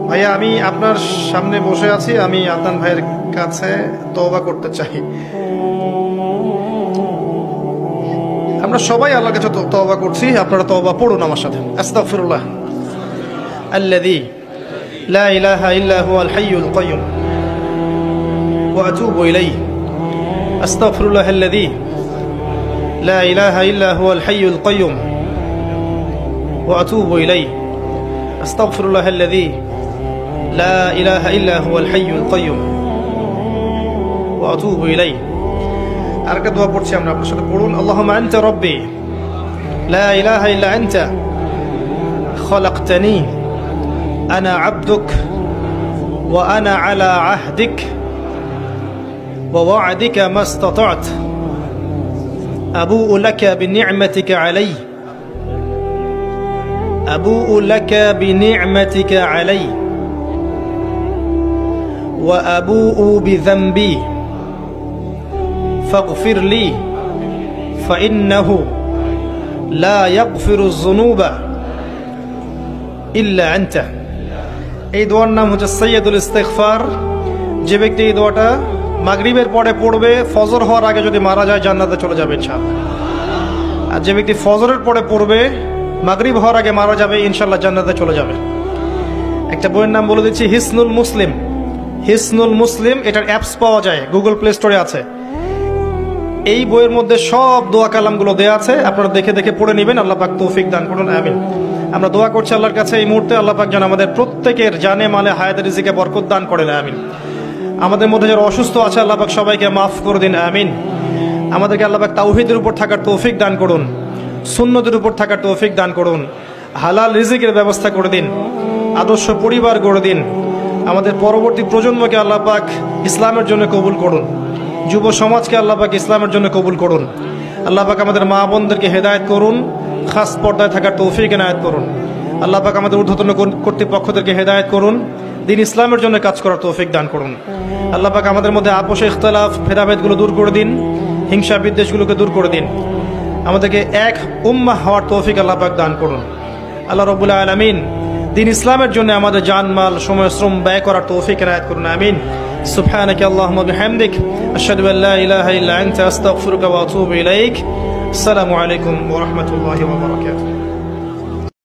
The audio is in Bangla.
ভাইয়া আমি আপনার সামনে বসে আছি, আমি আদনান ভাইয়ের কাছে তওবা করতে চাই। আমরা সবাই আল্লাহর কাছে তওবা করছি, আপনারা তওবা পড়ুন আমার সাথে। আস্তাগফিরুল্লাহ আল্লাযী লা ইলাহা ইল্লা হুয়াল হাইয়ুল কাইয়্যুম ওয়া আতুবু ইলাইহি। আস্তাগফিরুল্লাহ আল্লাযী লা ইলাহা ইল্লা হুয়াল হাইয়ুল কাইয়্যুম ওয়া আতুবু ইলাইহি। আস্তাগফিরুল্লাহ আল্লাযী লা ইলাহা ইল্লা হুয়াল হাইয়ুল কাইয়্যুম ওয়া আতুবু ইলাইহি। আরেকটা দোয়া পড়ছি আমরা, আপনার সাথে পড়ুন। আল্লাহুম্মা আনতা রাব্বি লা ইলাহা ইল্লা আনতা খালাকতানি আনা আবদুক ওয়া আনা আলা আহদিক ওয়া ওয়া'দিকা মাস্তাতা'ত আবু'ু লাকা বিনি'মাতিকা আলাইহি আবু'ু লাকা বিনি'মাতিকা আলাইহি ওয়া আবু'ু বিযানবি ফাগফির লি ফাইন্নাহু লা ইয়াগফিরুয যুনুবা ইল্লা আনতা। এই দোয়ার নাম হচ্ছে সাইয়্যিদুল ইস্তিগফার। যে ব্যক্তি এই দোয়াটা মাগরিবের পরে পড়বে, ফজর হওয়ার আগে যদি মারা যায় জান্নাতে চলে যাবে ইনশাআল্লাহ। আর যে ব্যক্তি ফজরের পরে পড়বে, মাগরিব হওয়ার আগে মারা যাবে, ইনশাআল্লাহ জান্নাতে চলে যাবে। একটা বইয়ের নাম বলে দিচ্ছি, হিসনুল মুসলিম। হিসনুল মুসলিম, এটার অ্যাপস পাওয়া যায়, গুগল প্লে স্টোরে আছে। এই বইয়ের মধ্যে সব দোয়া কালামগুলো দেয়া আছে, আপনারা দেখে দেখে পড়ে নেবেন। আল্লাহ পাক তৌফিক দান করুন, আমিন। আমরা দোয়া করছি আল্লাহর কাছে এই মুহূর্তে, আল্লাহ পাক যেন আমাদের প্রত্যেকের জানে মালে হায়াতে রিজিকে বরকত দান করেন, আমিন। আমাদের মধ্যে যারা অসুস্থ আছে আল্লাহ পাক সবাইকে মাফ করে দিন, আমিন। আমাদেরকে আল্লাহ পাক তাওহীদের উপর থাকার তৌফিক দান করুন, সুন্নতের উপর থাকার তৌফিক দান করুন, হালাল রিজিকের ব্যবস্থা করে দিন, আদর্শ পরিবার গড়ে দিন। আমাদের পরবর্তী প্রজন্মকে আল্লাহ পাক ইসলামের জন্য কবুল করুন, যুব সমাজকে আল্লাহ পাক ইসলামের জন্য কবুল করুন। আল্লাহ পাক আমাদের মা বোনদেরকে হেদায়েত করুন, খাস পর্দায় থাকার তৌফিক এনায়েত করুন। আল্লাহ পাক আমাদের ঊর্ধ্বতন কর্তৃপক্ষদেরকে হেদায়েত করুন, দিন ইসলামের জন্য কাজ করার তৌফিক দান করুন। আল্লাহ পাক আমাদের মধ্যে আপোষ ইখতিলাফ ভেদাভেদগুলো দূর করে দিন, হিংসা বিদ্বেষগুলোকে দূর করে দিন। আমাদেরকে এক উম্মাহ হওয়ার তৌফিক আল্লাহ পাক দান করুন। আল্লাহ রাব্বুল আলামিন দিন ইসলামের জন্য আমাদের জানমাল সময় শ্রম ব্যয় করার তৌফিক এনায়েত করুন, আমিন। সুবহানাকা আল্লাহুম্মা বিহামদিক আশহাদু আল্লা ইলাহা ইল্লা আনতা আস্তাগফিরুকা ওয়া আতুবু ইলাইক। আসসালামু আলাইকুম ওয়া রাহমাতুল্লাহি ওয়া বারাকাতুহু।